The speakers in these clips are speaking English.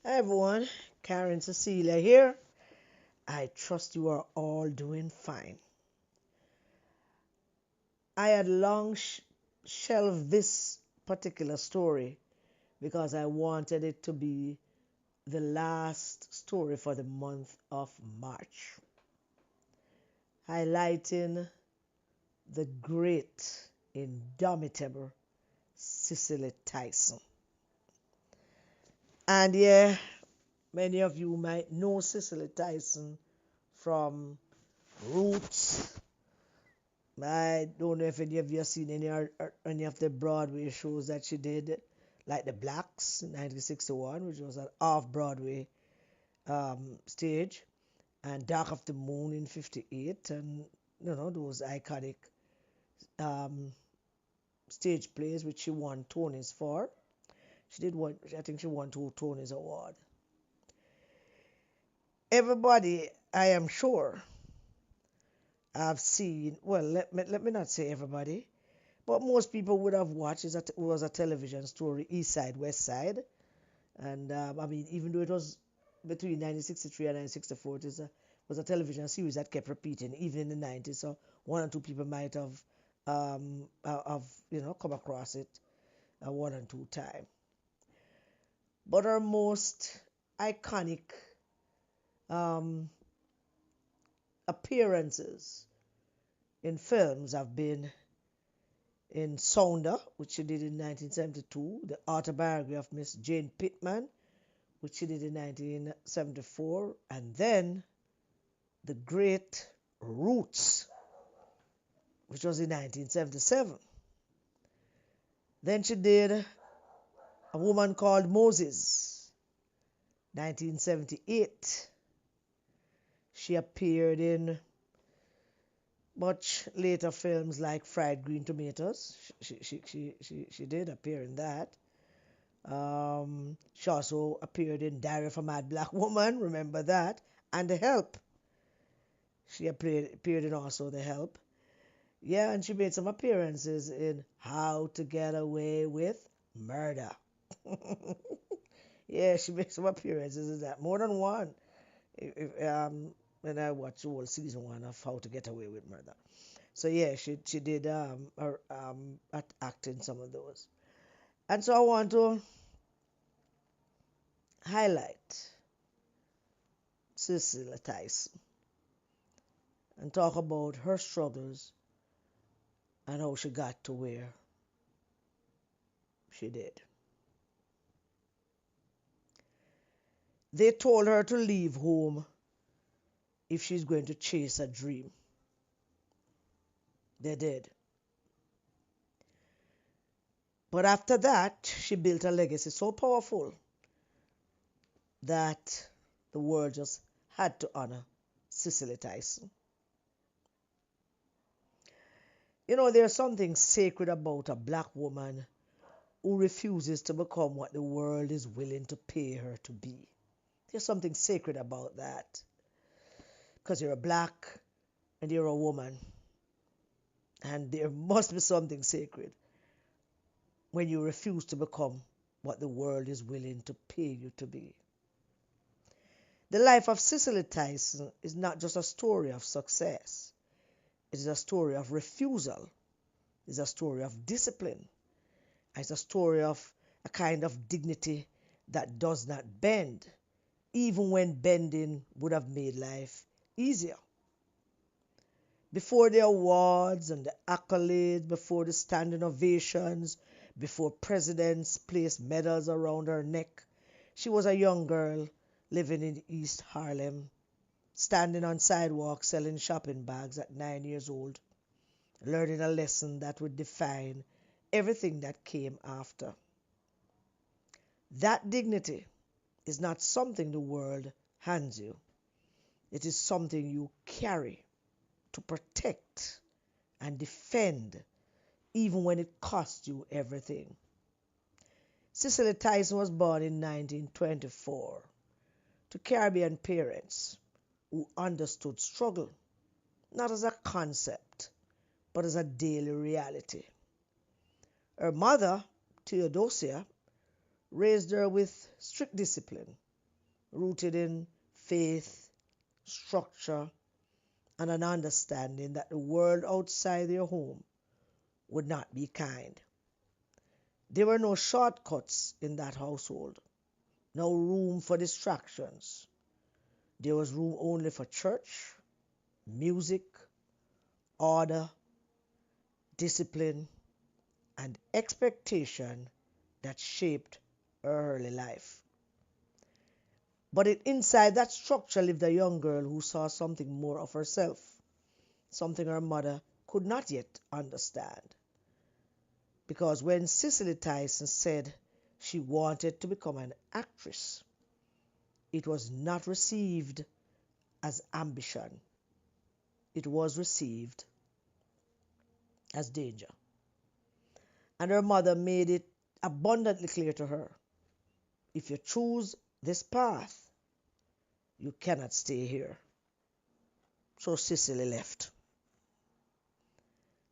Hi everyone, Karen Cecilia here. I trust you are all doing fine. I had long shelved this particular story because I wanted it to be the last story for the month of March, highlighting the great, indomitable Cicely Tyson. And yeah, many of you might know Cicely Tyson from Roots. I don't know if any of you have seen any of the Broadway shows that she did, like The Blacks in 1961, which was an off-Broadway stage, and Dark of the Moon in 58, and those iconic um, stage plays which she won Tonys for. She did one, I think she won 2 Tonys Award. Everybody, I am sure, have seen. Well, let me not say everybody. But most people would have watched it was a television story, East Side, West Side. And I mean, even though it was between 1963 and 1964, was a television series that kept repeating, even in the 90s. So one or two people might have come across it one or two times. But our most iconic um, appearances in films have been in Sounder, which she did in 1972, the autobiography of Miss Jane Pittman, which she did in 1974, and then the great Roots, which was in 1977. Then she did A Woman Called Moses, 1978. She appeared in much later films like Fried Green Tomatoes. She did appear in that. She also appeared in Diary of a Mad Black Woman, remember that, and The Help. She appeared in also The Help. Yeah, and she made some appearances in How to Get Away with Murder. Yeah, she made some appearances in that, more than one. When I watched the whole season one of How to Get Away with Murder. So yeah, she did act in some of those. And so I want to highlight Cicely Tyson and talk about her struggles and how she got to where she did. They told her to leave home if she's going to chase a dream. They did. But after that, she built a legacy so powerful that the world just had to honor Cicely Tyson. You know, there's something sacred about a black woman who refuses to become what the world is willing to pay her to be. There's something sacred about that. Because you're a black and you're a woman. And there must be something sacred when you refuse to become what the world is willing to pay you to be. The life of Cicely Tyson is not just a story of success. It is a story of refusal. It's a story of discipline. It's a story of a kind of dignity that does not bend, even when bending would have made life easier. Before the awards and the accolades, before the standing ovations, before presidents placed medals around her neck, she was a young girl living in East Harlem, standing on sidewalks selling shopping bags at 9 years old, learning a lesson that would define everything that came after. That dignity is not something the world hands you. It is something you carry to protect and defend, even when it costs you everything. Cicely Tyson was born in 1924 to Caribbean parents who understood struggle, not as a concept, but as a daily reality. Her mother, Theodosia, raised her with strict discipline rooted in faith, structure, and an understanding that the world outside their home would not be kind. There were no shortcuts in that household, no room for distractions. There was room only for church, music, order, discipline, and expectation that shaped her early life. But inside that structure lived a young girl who saw something more of herself, something her mother could not yet understand. Because when Cicely Tyson said she wanted to become an actress, it was not received as ambition. It was received as danger. And her mother made it abundantly clear to her, if you choose this path, you cannot stay here. So Cicely left.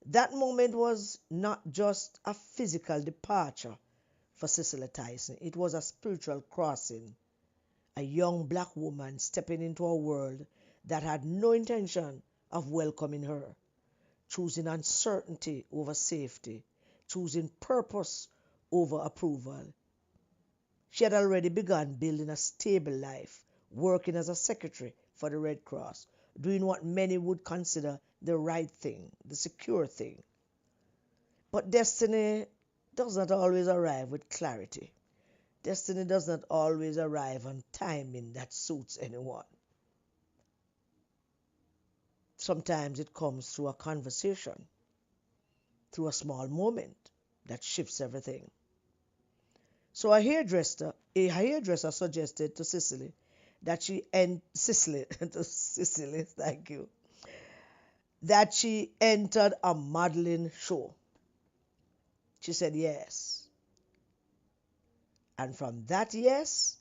That moment was not just a physical departure for Cicely Tyson. It was a spiritual crossing. A young black woman stepping into a world that had no intention of welcoming her, choosing uncertainty over safety, choosing purpose over approval. She had already begun building a stable life, working as a secretary for the Red Cross, doing what many would consider the right thing, the secure thing. But destiny does not always arrive with clarity. Destiny does not always arrive on timing that suits anyone. Sometimes it comes through a conversation, through a small moment that shifts everything. So a hairdresser suggested to Cicely that thank you, that she entered a modeling show. She said yes. And from that yes,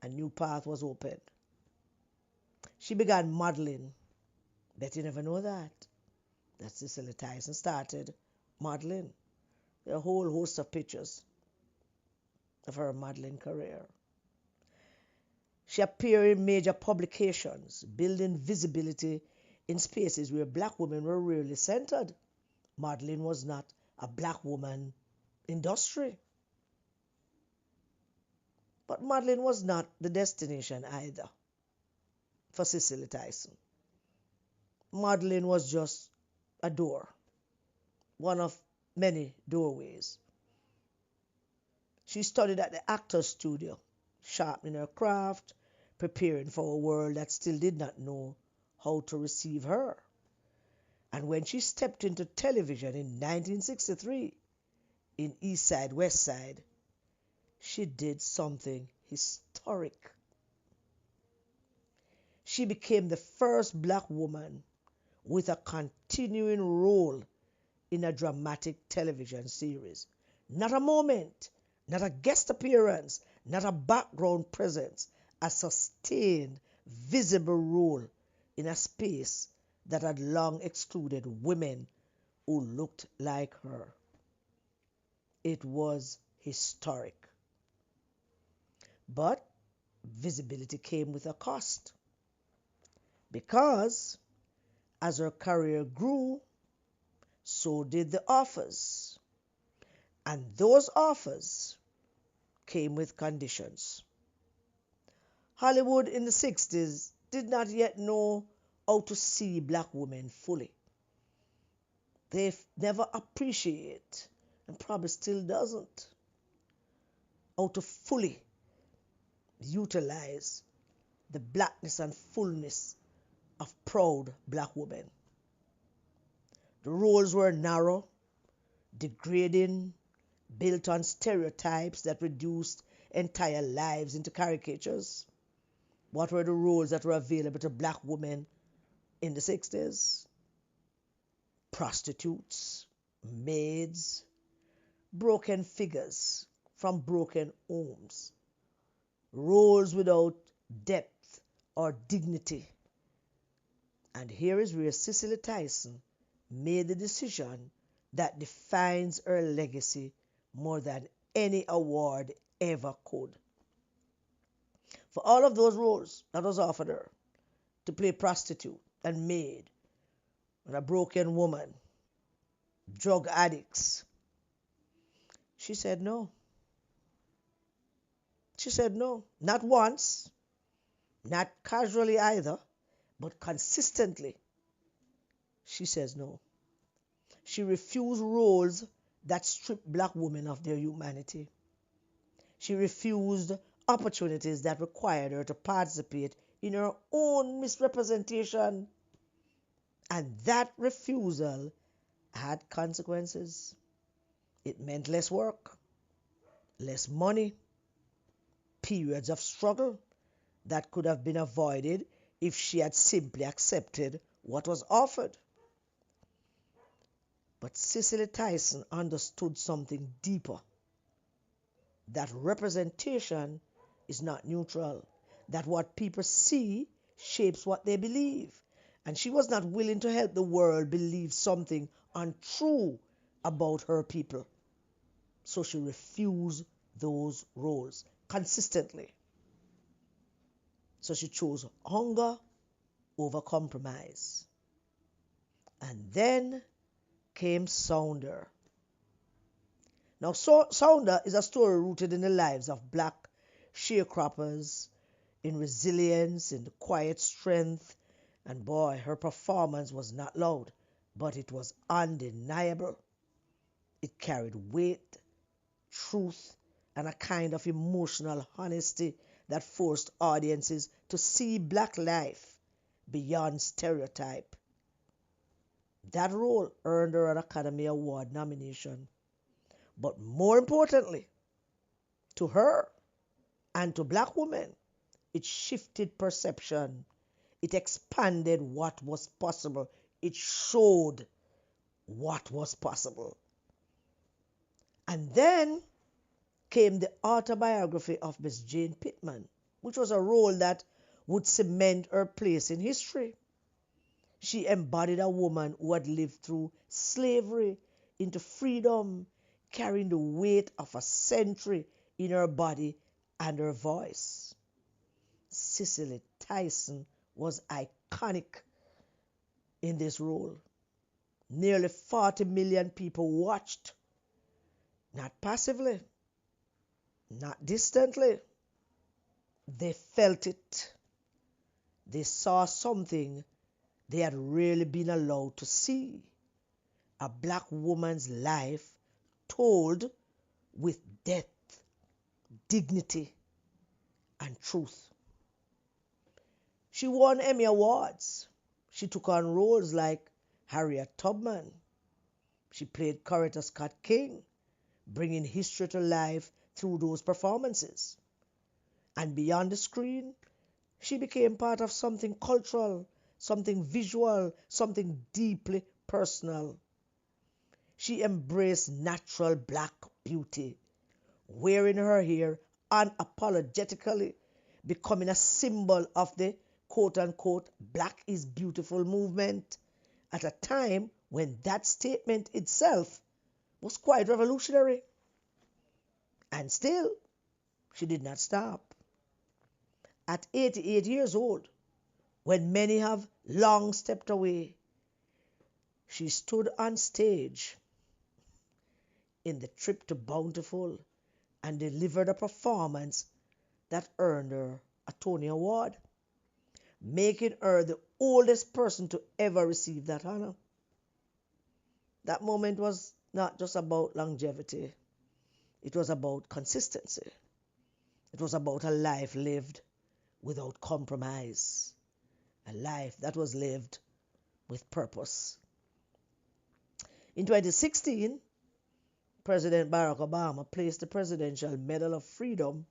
a new path was opened. She began modeling. Bet you never know that Cicely Tyson started modeling. There are a whole host of pictures of her modeling career. She appeared in major publications, building visibility in spaces where black women were rarely centered. Modeling was not a black woman industry. But modeling was not the destination either for Cicely Tyson. Modeling was just a door, one of many doorways. She studied at the Actors Studio, sharpening her craft, preparing for a world that still did not know how to receive her. And when she stepped into television in 1963 in East Side, West Side, she did something historic. She became the first black woman with a continuing role in a dramatic television series. Not a moment, not a guest appearance, not a background presence, a sustained, visible role in a space that had long excluded women who looked like her. It was historic. But visibility came with a cost, because as her career grew, so did the offers. And those offers came with conditions. Hollywood in the 60s did not yet know how to see black women fully. They never appreciate, and probably still doesn't, how to fully utilize the blackness and fullness of proud black women. The roles were narrow, degrading, built on stereotypes that reduced entire lives into caricatures. What were the roles that were available to black women in the 60s? Prostitutes, maids, broken figures from broken homes, roles without depth or dignity. And here is where Cicely Tyson made the decision that defines her legacy more than any award ever could. For all of those roles that was offered her, to play prostitute and maid and a broken woman, drug addicts, she said no. She said no. Not once, not casually either, but consistently. She says no. She refused roles that strip black women of their humanity. She refused opportunities that required her to participate in her own misrepresentation. And that refusal had consequences. It meant less work, less money, periods of struggle that could have been avoided if she had simply accepted what was offered. But Cicely Tyson understood something deeper, that representation is not neutral, that what people see shapes what they believe. And she was not willing to help the world believe something untrue about her people. So she refused those roles consistently. So she chose hunger over compromise. And then came Sounder. Now, Sounder is a story rooted in the lives of black sharecroppers, in resilience, in the quiet strength. And boy, her performance was not loud, but it was undeniable. It carried weight, truth, and a kind of emotional honesty that forced audiences to see black life beyond stereotype. That role earned her an Academy Award nomination. But more importantly, to her and to black women, it shifted perception. It expanded what was possible. It showed what was possible. And then came the autobiography of Miss Jane Pittman, which was a role that would cement her place in history. She embodied a woman who had lived through slavery into freedom, carrying the weight of a century in her body and her voice. Cicely Tyson was iconic in this role. Nearly 40 million people watched, not passively, not distantly. They felt it. They saw something they had rarely been allowed to see. A black woman's life told with depth, dignity, and truth. She won Emmy Awards. She took on roles like Harriet Tubman. She played Coretta Scott King, bringing history to life through those performances. And beyond the screen, she became part of something cultural, something visual, something deeply personal. She embraced natural black beauty, wearing her hair unapologetically, becoming a symbol of the quote-unquote Black is Beautiful movement at a time when that statement itself was quite revolutionary. And still, she did not stop. At 88 years old, when many have long stepped away, she stood on stage in the trip to Bountiful and delivered a performance that earned her a Tony Award, making her the oldest person to ever receive that honor. That moment was not just about longevity, it was about consistency. It was about a life lived without compromise, a life that was lived with purpose. In 2016, President Barack Obama placed the Presidential Medal of Freedom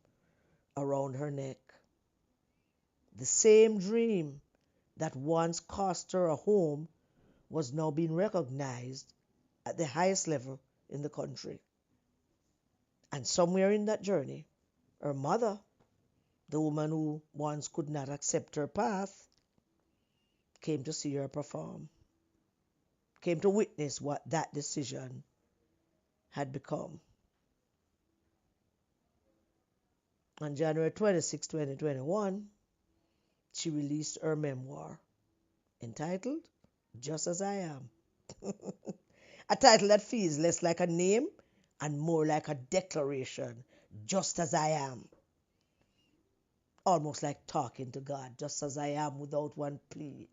around her neck. The same dream that once cost her a home was now being recognized at the highest level in the country. And somewhere in that journey, her mother, the woman who once could not accept her path, came to see her perform, came to witness what that decision had become. On January 26, 2021, she released her memoir entitled Just As I Am. A title that feels less like a name and more like a declaration. Just as I am. Almost like talking to God, just as I am without one plea.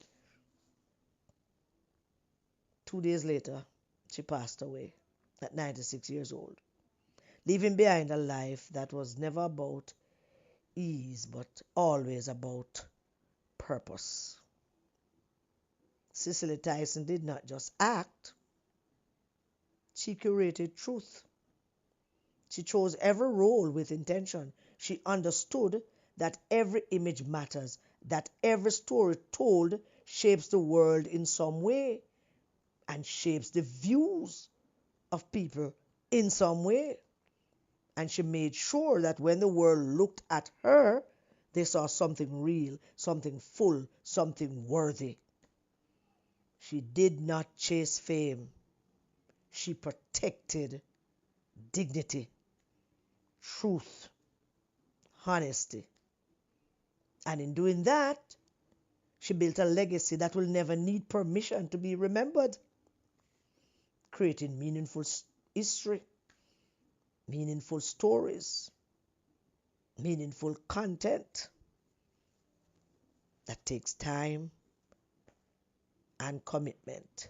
2 days later, she passed away at 96 years old, leaving behind a life that was never about ease, but always about purpose. Cicely Tyson did not just act, she curated truth. She chose every role with intention. She understood that every image matters, that every story told shapes the world in some way and shapes the views of people in some way. And she made sure that when the world looked at her, they saw something real, something full, something worthy. She did not chase fame. She protected dignity, truth, honesty. And in doing that, she built a legacy that will never need permission to be remembered, creating meaningful history, meaningful stories, meaningful content that takes time and commitment.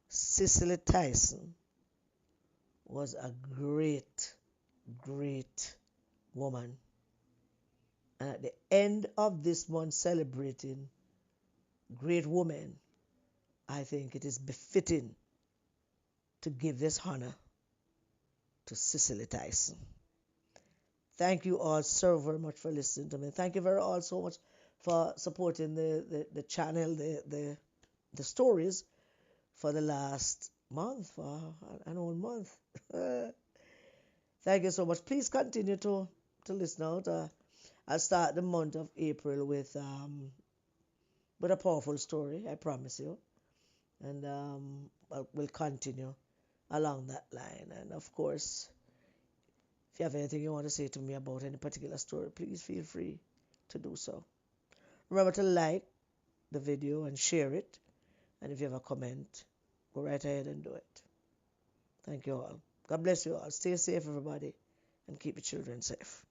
Cicely Tyson was a great, great woman. And at the end of this month celebrating great women, I think it is befitting to give this honor to Cicely Tyson. Thank you all so very much for listening to me. Thank you very all so much for supporting the channel, the stories for the last month, for an whole month. Thank you so much. Please continue to listen out. I'll start the month of April with a powerful story, I promise you. And we'll continue along that line. And of course, if you have anything you want to say to me about any particular story, please feel free to do so. Remember to like the video and share it. And if you have a comment, go right ahead and do it. Thank you all. God bless you all. Stay safe, everybody, and keep your children safe.